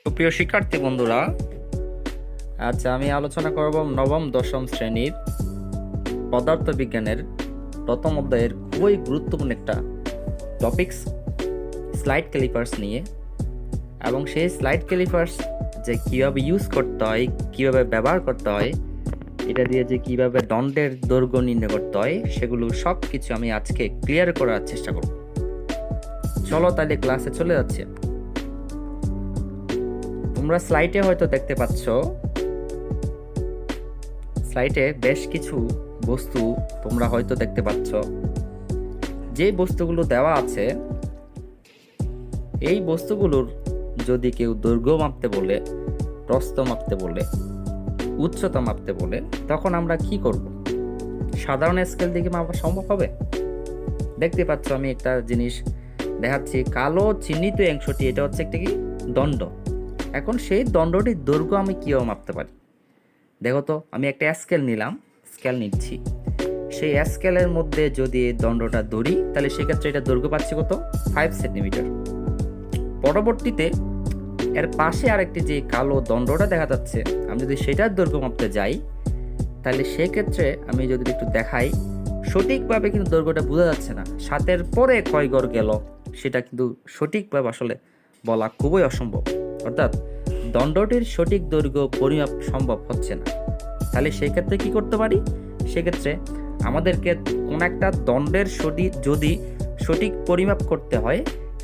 তো প্রিয় শিক্ষার্থী বন্ধুরা, আচ্ছা আমি আলোচনা করব নবম দশম শ্রেণীর পদার্থবিজ্ঞানের প্রথম অধ্যায়ের খুবই গুরুত্বপূর্ণ একটা টপিকস স্লাইড ক্যালিপার্স নিয়ে। এবং সেই স্লাইড ক্যালিপার্স যে কীভাবে ইউজ করতে হয়, কীভাবে ব্যবহার করতে হয়, এটা দিয়ে যে কীভাবে দণ্ডের দৈর্ঘ্য নির্ণয় করতে হয়, সেগুলো সব কিছু আমি আজকে ক্লিয়ার করার চেষ্টা করব। চলো তাহলে ক্লাসে চলে যাচ্ছে। তোমরা স্লাইডে হয়তো দেখতে পাচ্ছ, স্লাইডে বেশ কিছু বস্তু তোমরা হয়তো দেখতে পাচ্ছ। যে বস্তুগুলো দেওয়া আছে, এই বস্তুগুলোর যদি কেউ দৈর্ঘ্য মাপতে বলে, প্রস্থ মাপতে বলে, উচ্চতা মাপতে বলে, তখন আমরা কি করব? সাধারণ স্কেল দিকে মাপা সম্ভব হবে? দেখতে পাচ্ছ আমি একটা জিনিস দেখাচ্ছি, কালো চিহ্নিত অংশটি, এটা হচ্ছে একটা কি দণ্ড। এখন সেই দণ্ডটির দৈর্ঘ্য আমি কীভাবে মাপতে পারি? দেখো তো, আমি একটা স্কেল নিলাম, স্কেল নিচ্ছি, সেই স্কেলের মধ্যে যদি এই দণ্ডটা ধরি, তাহলে সেক্ষেত্রে এটা দৈর্ঘ্য পাচ্ছি কত? 5 সেন্টিমিটার। পরবর্তীতে এর পাশে আরেকটি যে কালো দণ্ডটা দেখা যাচ্ছে, আমি যদি সেটার দৈর্ঘ্য মাপতে যাই, তাহলে সেক্ষেত্রে আমি যদি একটু দেখাই, সঠিকভাবে কিন্তু দৈর্ঘ্যটা বোঝা যাচ্ছে না। 7-এর পরে কয় গড় গেল সেটা কিন্তু সঠিকভাবে আসলে বলা খুবই অসম্ভব। অর্থাৎ দণ্ডটির সঠিক দৈর্ঘ্য পরিমাপ সম্ভব হচ্ছে না। তাহলে সেক্ষেত্রে কি করতে পারি? সেক্ষেত্রে আমাদেরকে কোন একটা দণ্ডের যদি সঠিক পরিমাপ করতে হয়,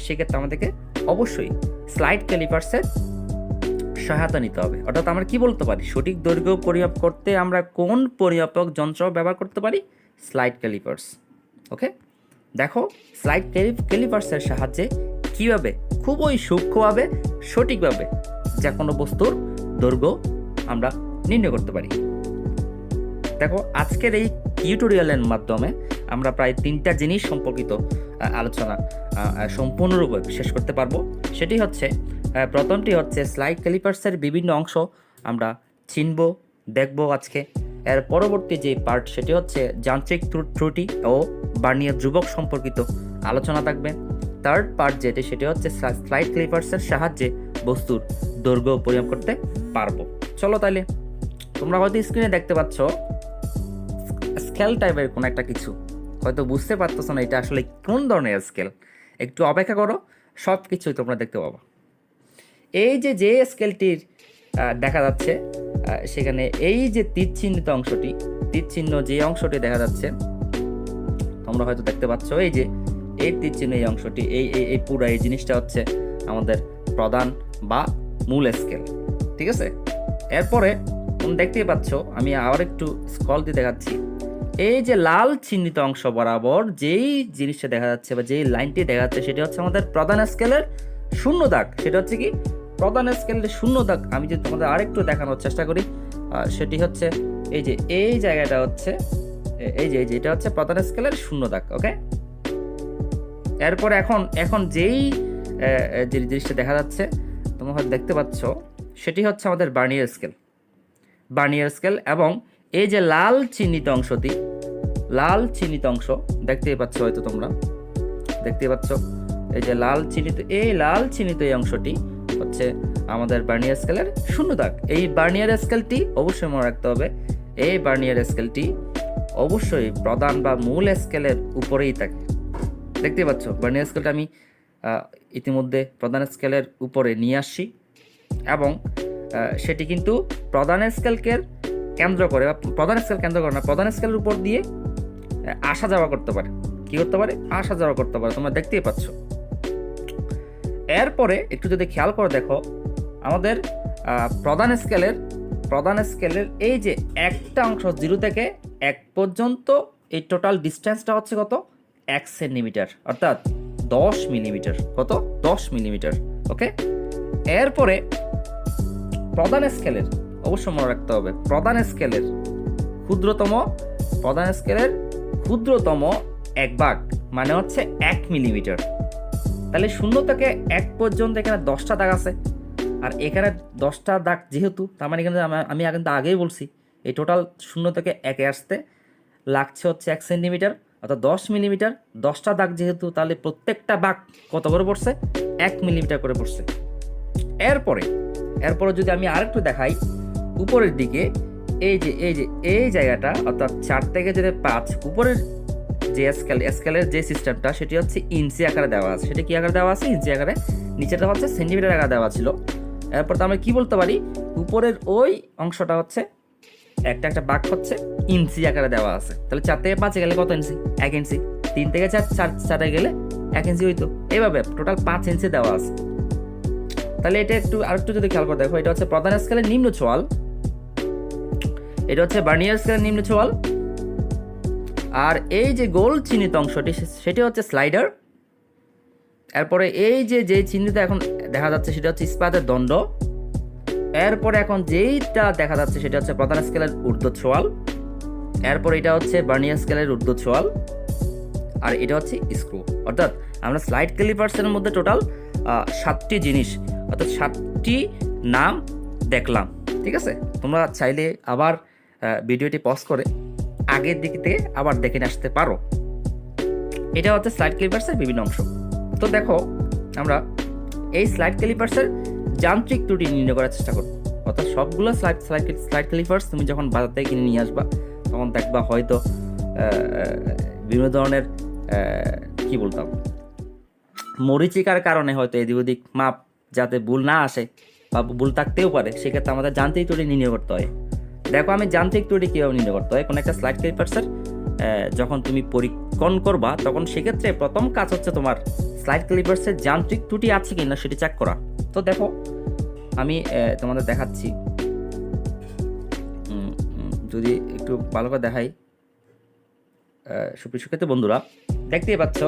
সেক্ষেত্রে আমাদেরকে অবশ্যই স্লাইড ক্যালিপার্সের সহায়তা নিতে হবে। অর্থাৎ আমরা কি বলতে পারি, সঠিক দৈর্ঘ্য পরিমাপ করতে আমরা কোন পরিমাপক যন্ত্র ব্যবহার করতে পারি? Slide callipers. ওকে, দেখো স্লাইড ক্যালিপার্সের সাহায্যে কিভাবে খুবই সূক্ষ্মভাবে সঠিকভাবে যে কোনো বস্তুর দৈর্ঘ্য আমরা নির্ণয় করতে পারি। দেখো আজকের এই টিউটোরিয়ালের মাধ্যমে আমরা প্রায় 3টা জিনিস সম্পর্কিত আলোচনা সম্পূর্ণরূপে শেষ করতে পারবো। সেটি হচ্ছে, প্রথমটি হচ্ছে স্লাইড ক্যালিপার্সের বিভিন্ন অংশ আমরা চিনব, দেখব আজকে। এর পরবর্তী যে পার্ট, সেটি হচ্ছে যান্ত্রিক ত্রুটি ও বার্নিয়ার ধ্রুবক সম্পর্কিত আলোচনা থাকবে। থার্ড পার্ট যেটি, সেটি হচ্ছে স্লাইড ক্যালিপার্সের সাহায্যে বস্তুর দৈর্ঘ্য পরিমাপ করতে পারবো। চলো তাহলে, তোমরা হয়তো স্ক্রিনে দেখতে পাচ্ছ স্কেল টাইপের কোনো একটা কিছু, হয়তো বুঝতে পারতেছো না এটা আসলে কোন ধরনের স্কেল। একটু অপেক্ষা করো, সব কিছুই তোমরা দেখতে পাবো। এই যে স্কেলটির দেখা যাচ্ছে, সেখানে এই যে তীর চিহ্নিত অংশটি, তীর চিহ্ন যে অংশটি দেখা যাচ্ছে, তোমরা হয়তো দেখতে পাচ্ছ, এই যে এই তীর চিহ্ন এই অংশটি, এই পুরো এই জিনিসটা হচ্ছে আমাদের প্রধান বা মূল স্কেল। ঠিক আছে, এরপরে তুমি দেখতেই পাচ্ছ, আমি আবার একটু স্ক্রল দিয়ে দেখাচ্ছি, এই যে লাল চিহ্নিত অংশ বরাবর যেই জিনিসটা দেখা যাচ্ছে বা যেই লাইনটি দেখা যাচ্ছে, সেটা হচ্ছে আমাদের প্রধান স্কেলের শূন্য দাগ। সেটা হচ্ছে কি প্রধান স্কেলের শূন্য দাগ। আমি যদি তোমাদের আরেকটু দেখানোর চেষ্টা করি, সেটি হচ্ছে এই জায়গাটা হচ্ছে এই যে এটা হচ্ছে প্রধান স্কেলের শূন্য দাগ। ওকে, এরপরে এখন যেই যে জিনিসটা দেখা যাচ্ছে তোমরা হয়তো দেখতে পাচ্ছ, সেটি হচ্ছে আমাদের বার্নিয়ার স্কেল। বার্নিয়ার স্কেল, এবং এই যে লাল চিহ্নিত অংশটি, লাল চিহ্নিত অংশ দেখতেই পাচ্ছ, হয়তো তোমরা দেখতেই পাচ্ছ, এই যে লাল চিহ্নিত এই অংশটি হচ্ছে আমাদের বার্নিয়ার স্কেলের শূন্য দাগ। এই বার্নিয়ার স্কেলটি অবশ্যই মনে রাখতে হবে, এই বার্নিয়ার স্কেলটি অবশ্যই প্রধান বা মূল স্কেলের উপরেই থাকে। দেখতেই পাচ্ছ বার্নিয়ার স্কেলটা আমি ইতিমধ্যে প্রধান স্কেলের উপরে নিয়ে আসছি, এবং সেটি কিন্তু প্রধান স্কেলকে কেন্দ্র করে, বা প্রধান স্কেল কেন্দ্র করে না, প্রধান স্কেলের উপর দিয়ে আসা যাওয়া করতে পারে। কি করতে পারে? আসা যাওয়া করতে পারে, তোমরা দেখতেই পাচ্ছ। এরপরে একটু যদি খেয়াল করে দেখো, আমাদের প্রধান স্কেলের এই যে একটা অংশ 0 থেকে 1 পর্যন্ত, এই টোটাল ডিস্টেন্সটা হচ্ছে কত? 1 সেন্টিমিটার, অর্থাৎ 10 মিলিমিটার। কত? 10 মিলিমিটার। ওকে, এরপরে প্রধান স্কেলের অবশ্যই মনে রাখতে হবে, প্রধান স্কেলের ক্ষুদ্রতম 1 ভাগ মানে হচ্ছে 1 মিলিমিটার। তাহলে 0 থেকে 1 পর্যন্ত এখানে 10টা দাগ আছে, আর এখানে 10টা দাগ যেহেতু, তার মানে এখানে আমি কিন্তু আগেই বলছি, এই টোটাল 0 থেকে 1-এ আসতে লাগছে হচ্ছে 1 সেন্টিমিটার, অর্থাৎ 10 মিলিমিটার। 10টা দাগ যেহেতু, তাহলে প্রত্যেকটা ভাগ কত করে পড়ছে? 1 মিলিমিটার করে পড়ছে। এরপরে এরপরে যদি আমি আরেকটু দেখাই উপরের দিকে, এই জায়গাটা অর্থাৎ 4 থেকে যদি 5 উপরের যে স্কেলের যে সিস্টেমটা সেটি হচ্ছে ইঞ্চি আকারে দেওয়া আছে। সেটা কি আকারে দেওয়া আছে? ইঞ্চি আকারে। নিচেটা হচ্ছে সেন্টিমিটার আকারে দেওয়া ছিল। এরপর তো আমরা কি বলতে পারি, উপরের ওই অংশটা হচ্ছে একটা বাঁক হচ্ছে ইঞ্চি আকারে দেওয়া আছে। তাহলে 4 থেকে 5 গেলে কত ইঞ্চি? 1 ইঞ্চি। 3 থেকে 4 গেলে 1 ইঞ্চি হইতো। এইভাবে টোটাল 5 ইঞ্চি দেওয়া আছে। তাহলে এটা আরেকটু যদি খেয়াল করে দেখো, এটা হচ্ছে প্রধান স্কেলের নিম্ন চোয়াল, এটা হচ্ছে ভার্নিয়ার স্কেলের নিম্ন চোয়াল, আর এই যে গোল চিহ্নিত অংশটি সেটি হচ্ছে স্লাইডার। এরপরে এই যে চিহ্নিত এখন দেখা যাচ্ছে সেটা হচ্ছে ইস্পাতের দণ্ড। এরপরে এখন যেইটা দেখা যাচ্ছে সেটা হচ্ছে প্রধান স্কেলের ঊর্ধ্ব চোয়াল। এরপর এটা হচ্ছে ভার্নিয়ার স্কেলের ঊর্ধ্ব চোয়াল, আর এটা হচ্ছে স্ক্রু। অর্থাৎ আমরা স্লাইড ক্যালিপার্সের মধ্যে টোটাল 7টি জিনিস অর্থাৎ 7টি নাম দেখলাম। ঠিক আছে, তোমরা চাইলে আবার ভিডিওটি পজ করে আগের দিক থেকে আবার দেখে আসতে পারো। এটা হচ্ছে স্লাইড ক্যালিপার্সের বিভিন্ন অংশ। তো দেখো, আমরা এই স্লাইড ক্যালিপার্সের যান্ত্রিক ত্রুটি নির্ণয় করার চেষ্টা করব। অর্থাৎ সবগুলো স্লাইড ক্যালিপার্স তুমি যখন বাজার থেকে কিনে নিয়ে আসবা তখন দেখবা হয়তো বিভিন্ন ধরনের কি বলতাম মরিচিকার কারণে হয়তো এদিক ওদিক মাপ যাতে ভুল না আসে বা ভুল থাকতেও পারে, সেক্ষেত্রে আমাদের যান্ত্রিক ত্রুটি নির্ণয় করতে হয়। দেখো আমি যান্ত্রিক ত্রুটি কীভাবে নির্ণয় করতে হয়। কোনো একটা স্লাইড ক্যালিপার্সের যখন তুমি পরীক্ষণ করবা তখন সেক্ষেত্রে প্রথম কাজ হচ্ছে তোমার স্লাইড ক্যালিপার্সের যান্ত্রিক ত্রুটি আছে কিনা সেটি চেক করা। তো দেখো আমি তোমাদের দেখাচ্ছি, যদি একটু ভালো করে দেখাই। সুপ্রিয় বন্ধুরা দেখতেই পাচ্ছ,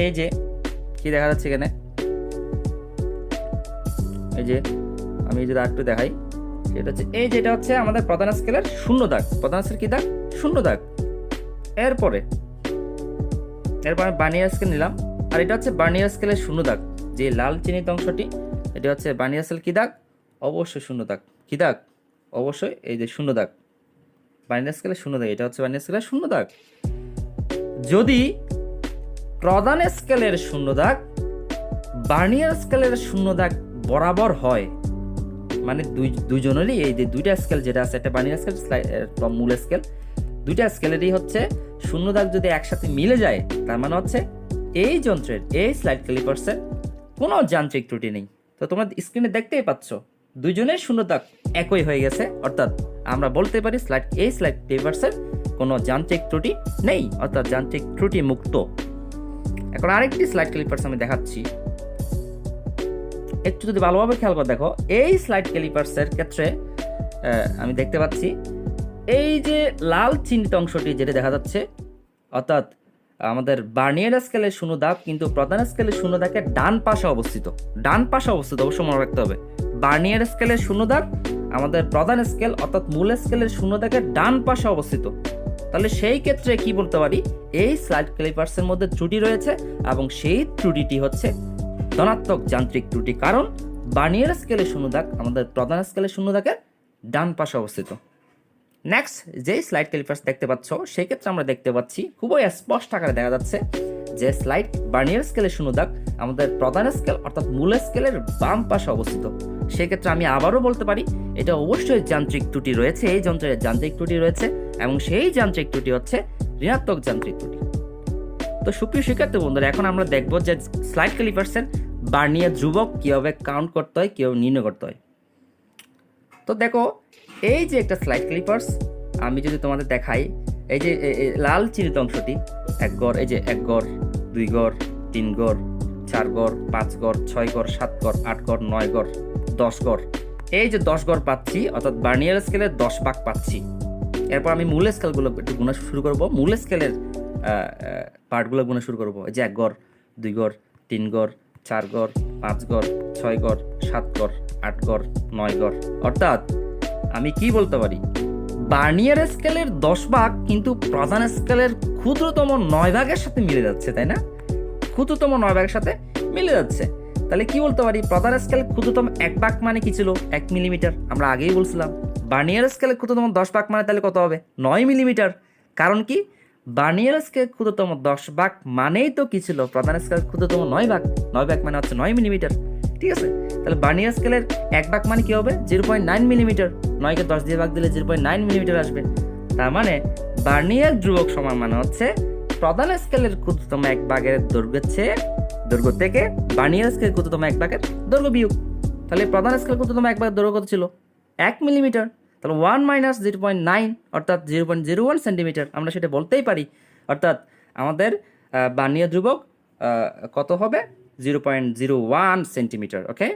এই যে কি দেখা যাচ্ছে এখানে, এই যে আমি যদি আরেকটু দেখাই, সেটা হচ্ছে যেটা হচ্ছে আমাদের প্রধান স্কেলের শূন্য দাগ। প্রধান স্কেল কি দাগ? শূন্য দাগ। এরপরে আমি ভার্নিয়ার স্কেল নিলাম, আর এটা হচ্ছে ভার্নিয়ার স্কেলের শূন্য দাগ। যে লাল চিহ্নিত অংশটি এটা হচ্ছে ভার্নিয়ার স্কেল কি দাগ? অবশ্যই শূন্য দাগ। কি দাগ? অবশ্যই এই যে শূন্য দাগ, ভার্নিয়ার স্কেলের শূন্য দাগ। এটা হচ্ছে ভার্নিয়ার স্কেলের শূন্য দাগ। যদি প্রধান স্কেলের শূন্য দাগ ভার্নিয়ার স্কেলের শূন্য দাগ বরাবর হয়, মানে দুইজনেরই এই যে দুইটা স্কেল যেটা আছে, একটা ভার্নিয়ার স্কেল মূল স্কেল, দুইটা স্কেলেরই হচ্ছে শূন্য দাগ যদি একসাথে মিলে যায়, তার মানে হচ্ছে এই যন্ত্রের এই স্লাইড ক্যালিপার্সের কোনো যান্ত্রিক ত্রুটি নেই। তো তোমরা স্ক্রিনে দেখতেই পাচ্ছ দুইজনের শূন্য দাগ একই হয়ে গেছে। অর্থাৎ আমরা বলতে পারি স্লাইড ক্যালিপার্সের কোনো যান্ত্রিক ত্রুটি নেই, অর্থাৎ যান্ত্রিক ত্রুটি মুক্ত। এখন আরেকটি স্লাইড ক্যালিপার্স আমি দেখাচ্ছি, একটু যদি ভালোভাবে খেয়াল করে দেখো। এই স্লাইড ক্যালিপার্সের ক্ষেত্রে আমি দেখতে পাচ্ছি এই যে লাল চিহ্নিত অংশটি যেটা দেখা যাচ্ছে, অর্থাৎ আমাদের ভার্নিয়ার স্কেলের শূন্য দাগ কিন্তু প্রধান স্কেলের শূন্য দাগের ডান পাশে অবস্থিত। অবশ্যই মনে রাখতে হবে, ভার্নিয়ার স্কেলের শূন্য দাগ আমাদের প্রধান স্কেল অর্থাৎ মূল স্কেলের শূন্য দাগের ডান পাশে অবস্থিত। তাহলে সেই ক্ষেত্রে কি বলতে পারি, এই স্লাইড ক্যালিপার্সের মধ্যে ত্রুটি রয়েছে এবং সেই ত্রুটিটি হচ্ছে ধনাত্মক যান্ত্রিক ত্রুটি, কারণ ভার্নিয়ার স্কেলের শূন্য দাগ আমাদের প্রধান স্কেলের শূন্য দাগের ডান পাশে অবস্থিত। নেক্সট যে স্লাইড ক্যালিপার্স দেখতে পাচ্ছ, সেই ক্ষেত্রে আমরা দেখতে পাচ্ছি খুবই স্পষ্ট আকারে দেখা যাচ্ছে যে স্লাইড ভার্নিয়ার স্কেলের শূন্য দাগ আমাদের প্রধান স্কেল অর্থাৎ মূল স্কেলের বাম পাশে অবস্থিত। সেক্ষেত্রে আমি আবারও বলতে পারি এটা অবশ্যই যান্ত্রিক ত্রুটি রয়েছে, এই যন্ত্রের যান্ত্রিক ত্রুটি রয়েছে এবং সেই যান্ত্রিক ত্রুটি হচ্ছে ঋণাত্মক যান্ত্রিক ত্রুটি। তো সুপ্রিয় শিক্ষার্থী বন্ধুরা, এখন আমরা দেখব যে স্লাইড ক্যালিপার্সের ভার্নিয়ার ধ্রুবক কিভাবে কাউন্ট করতে হয়, কিভাবে নির্ণয় করতে হয়। তো দেখো এই যে একটা স্লাইড ক্যালিপার্স আমি যদি তোমাদের দেখাই, এই যে লাল চিহ্নিত অংশটি এক গড়, এই যে 1 গড়, 2 গড়, 3 গড়, 4 গড়, 5 গড়, 6 গড়, 7 গড়, 8 গড়, 9 গড়, 10 গড়। এই যে 10 গড় পাচ্ছি, অর্থাৎ ভার্নিয়ার স্কেলের 10 ভাগ পাচ্ছি। এরপর আমি মূল স্কেলগুলো একটু গুণা শুরু করব, মূল স্কেলের পার্টগুলো গুণা শুরু করব। এই যে 1 গড়, 2 গড়, 3 গড়, 4 গড়, 5 গড়, 6 গড়, 7 গড়, 8 গড়, 9 গড়। অর্থাৎ আমি কি বলতে পারি, ভার্নিয়ার স্কেলের 10 ভাগ কিন্তু প্রধান স্কেলের ক্ষুদ্রতম 9 ভাগের সাথে মিলে যাচ্ছে, তাই না? ক্ষুদ্রতম 9 ভাগের সাথে মিলে যাচ্ছে। তাহলে কি বলতে পারি, প্রধান স্কেল ক্ষুদ্রতম 1 ভাগ মানে কি ছিল? 1 মিলিমিটার। আমরা আগেই বলছিলাম ভার্নিয়ার স্কেলে ক্ষুদ্রতম 10 ভাগ মানে তাহলে কত হবে? 9 মিলিমিটার। কারণ কি, ভার্নিয়ার স্কেল ক্ষুদ্রতম 10 ভাগ মানেই তো কি ছিল? প্রধান স্কেল ক্ষুদ্রতম 9 ভাগ। 9 ভাগ মানে হচ্ছে 9 মিলিমিটার। ঠিক আছে, তাহলে বার্নিয়ার স্কেলের 1 ভাগ মানে কি হবে 0.9 মিলিমিটার। 9কে 10 দিয়ে ভাগ দিলে 0.9 মিলিমিটার আসবে। তার মানে বার্নিয়ার ধ্রুবক সমান মানে হচ্ছে প্রধান স্কেলের ক্ষুদ্রতম 1 ভাগের দৈর্ঘ্য থেকে বার্নিয়ার স্কেলের ক্ষুদ্রতম 1 ভাগের দৈর্ঘ্য বিয়োগ। তাহলে প্রধান স্কেলের ক্ষুদ্রতম 1 ভাগের দৈর্ঘ্য কত ছিল 1 মিলিমিটার। তাহলে 1 - 0.9 অর্থাৎ 0.01 সেন্টিমিটার আমরা সেটা বলতেই পারি। অর্থাৎ আমাদের বার্নিয়ার ধ্রুবক কত হবে 0.01 সেন্টিমিটার। ওকে,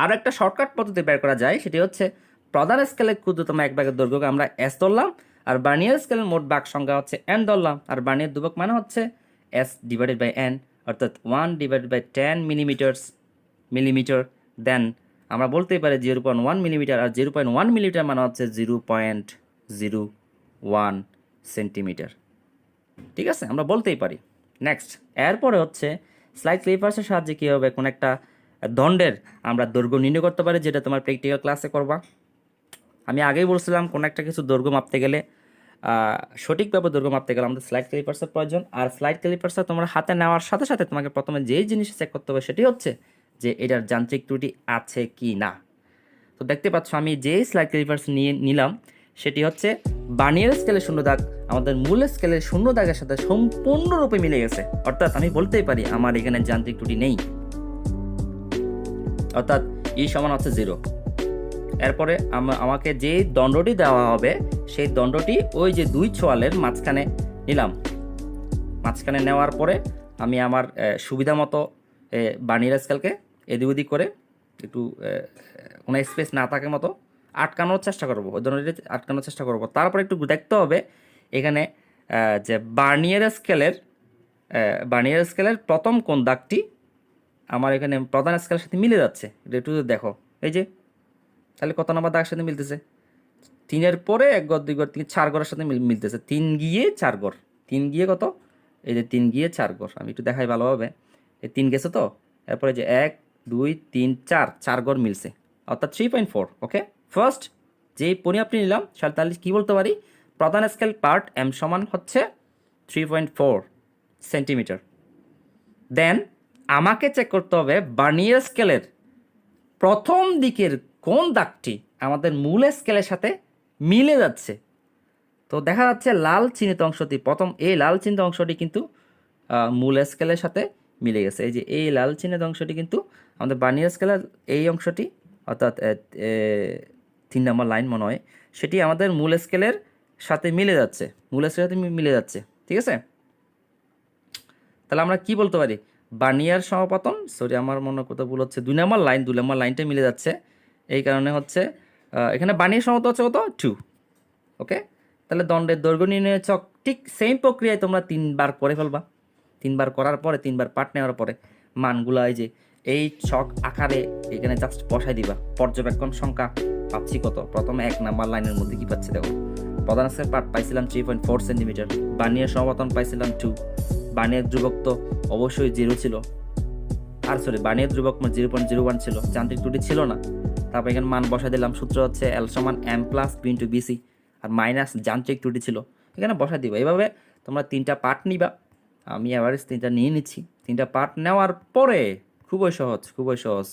আর একটা শর্টকাট পদ্ধতি বের করা যায়, সেটি হচ্ছে প্রধান স্কেলের ক্ষুদ্রতম 1 ভাগের দৈর্ঘ্যকে আমরা s ধরলাম, আর বার্নিয়ার স্কেলের মোট ভাগ সংখ্যা হচ্ছে n ধরলাম, আর বার্নিয়ার ধ্রুবক মানে হচ্ছে s/n অর্থাৎ 1/10 মিলিমিটার। দেন আমরা বলতেই পারি 0.1 মিলিমিটার, আর 0.1 মিলিমিটার মানে হচ্ছে 0.01 সেন্টিমিটার। ঠিক আছে, আমরা বলতেই পারি। নেক্সট, এরপরে হচ্ছে স্লাইড ক্লিপার্সের সাহায্যে কী হবে কোন একটা দণ্ডের আমরা দৈর্ঘ্য নির্ণয় করতে পারি, যেটা তোমার প্র্যাকটিক্যাল ক্লাসে করবা। আমি আগেই বলছিলাম কোন একটা কিছু দৈর্ঘ্য মাপতে গেলে সঠিকভাবে দৈর্ঘ্য মাপতে গেলে আমাদের স্লাইড ক্লিপার্সের প্রয়োজন। আর স্লাইড ক্লিপার্সটা তোমার হাতে নেওয়ার সাথে সাথে তোমাকে প্রথমে যেই জিনিস চেক করতে হবে সেটি হচ্ছে যে এটার যান্ত্রিক ত্রুটি আছে কি না। তো দেখতে পাচ্ছ আমি যেই স্লাইড ক্লিপার্স নিলাম সেটি হচ্ছে বার্নিয়ার স্কেলের 0 দাগ আমাদের মূল স্কেলের 0 দাগের সাথে সম্পূর্ণরূপে মিলে গেছে। অর্থাৎ আমি বলতেই পারি আমার এখানে যান্ত্রিক ত্রুটি নেই, অর্থাৎ ই সমান হচ্ছে 0। এরপরে আমাকে যে দণ্ডটি দেওয়া হবে সেই দণ্ডটি ওই যে 2 ছোয়ালের মাঝখানে নিলাম। মাঝখানে নেওয়ার পরে আমি আমার সুবিধা মতো বার্নিয়ার স্কেলকে এদিক ওদিক করে একটু কোনো স্পেস না থাকার মতো আটকানোর চেষ্টা করবো, ওই দণ্ডটি আটকানোর চেষ্টা করবো। তারপরে একটু দেখতে হবে এখানে যে বার্নিয়ার স্কেলের প্রথম কোন দাগটি আমার এখানে প্রধান স্কেলের সাথে মিলে যাচ্ছে, এটা একটু দেখো। এই যে তাহলে কত নাম্বার দাগের সাথে মিলতেছে 3-এর পরে 1 ঘর 2 ঘর 4 ঘরের সাথে মিলতেছে। 3 গিয়ে 4 ঘর, 3 গিয়ে কত, এই যে 3 গিয়ে 4 ঘর, আমি একটু দেখাই ভালোভাবে। এই 3 গেছে তো, এরপরে যে 1 2 3 4 ঘর মিলছে, অর্থাৎ 3.4। ওকে, ফার্স্ট যেই পরিমাপটি নিলাম তাহলে কী বলতে পারি প্রধান স্কেল পার্ট m সমান হচ্ছে 3.4 সেন্টিমিটার। দেন আমাকে চেক করতে হবে বার্নিয়ার স্কেলের প্রথম দিকের কোন দাগটি আমাদের মূল স্কেলের সাথে মিলে যাচ্ছে। তো দেখা যাচ্ছে লাল চিহ্নিত অংশটি, প্রথম এই লাল চিহ্নিত অংশটি কিন্তু মূল স্কেলের সাথে মিলে গেছে। এই যে এই লাল চিহ্নিত অংশটি কিন্তু আমাদের বার্নিয়ার স্কেলের এই অংশটি, অর্থাৎ 3 নম্বর লাইন মনে হয়, সেটি আমাদের মূল স্কেলের সাথে মিলে যাচ্ছে, ঠিক আছে। তাহলে আমরা কি বলতে পারি বার্নিয়ার সমাপতন, আমার মনে কথা ভুল হচ্ছে 2 নম্বর লাইনটা মিলে যাচ্ছে। এই কারণে হচ্ছে এখানে বার্নিয়ার সমাপতন হচ্ছে কত 2। ওকে, তাহলে দণ্ডের দৈর্ঘ্য নির্ণয় ছক ঠিক সেম প্রক্রিয়ায় তোমরা 3 বার করে ফেলবা। 3 বার করার পরে 3 বার পার্ট নেওয়ার পরে মানগুলো এই যে এই ছক আকারে এখানে জাস্ট বসাই দিবা। পর্যবেক্ষণ সংখ্যা পাচ্ছি কত, প্রথমে 1 নম্বর লাইনের মধ্যে কি পাচ্ছি দেখো, প্রধান স্কেল পার্ট পাইছিলাম 3.4 সেন্টিমিটার, বার্নিয়ার সমাপতন পাইছিলাম 2, বার্নিয়ার ধ্রুবক তো অবশ্যই 0 ছিল, আর বার্নিয়ার ধ্রুবক 0.01 ছিল, যান্ত্রিক ত্রুটি ছিল না। তারপর এখানে মান বসাই দিলাম, সূত্র হচ্ছে L সমান m plus b into bc, আর মাইনাস যান্ত্রিক ত্রুটি ছিল, এখানে বসাই দিবা। এইভাবে তোমরা 3টা পার্ট নিবা, আমি অ্যাভারেজ 3টা নিয়ে নিচ্ছি। 3টা পার্ট নেওয়ার পরে খুবই সহজ,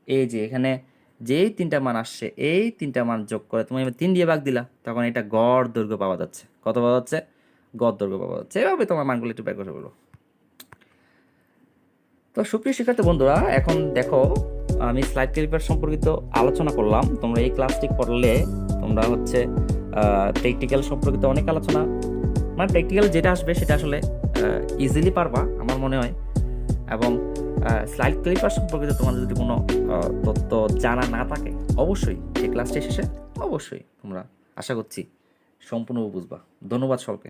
এই যে এখানে যেই 3টা মান আসছে এই 3টা মান যোগ করে তুমি 3 দিয়ে ভাগ দিলা, তখন এটা গড় দৈর্ঘ্য পাওয়া যাচ্ছে। কত পাওয়া যাচ্ছে, গড় দৈর্ঘ্য পাওয়া যাচ্ছে। এভাবে তোমার মানগুলো একটু বের করে বলো। তো সুপ্রিয় শিক্ষার্থী বন্ধুরা, এখন দেখো আমি স্লাইড ক্লিপার সম্পর্কিত আলোচনা করলাম। তোমরা এই ক্লাসটি করলে তোমরা হচ্ছে প্র্যাকটিক্যাল সম্পর্কিত অনেক আলোচনা, মানে প্র্যাকটিক্যাল যেটা আসবে সেটা আসলে ইজিলি পারবা আমার মনে হয়। এবং স্লাইড ক্লিপার সম্পর্কিত তোমাদের যদি কোনো তথ্য জানা না থাকে অবশ্যই এই ক্লাসটি শেষে অবশ্যই তোমরা আশা করছি সম্পূর্ণ বুঝবা। ধন্যবাদ সকলকে।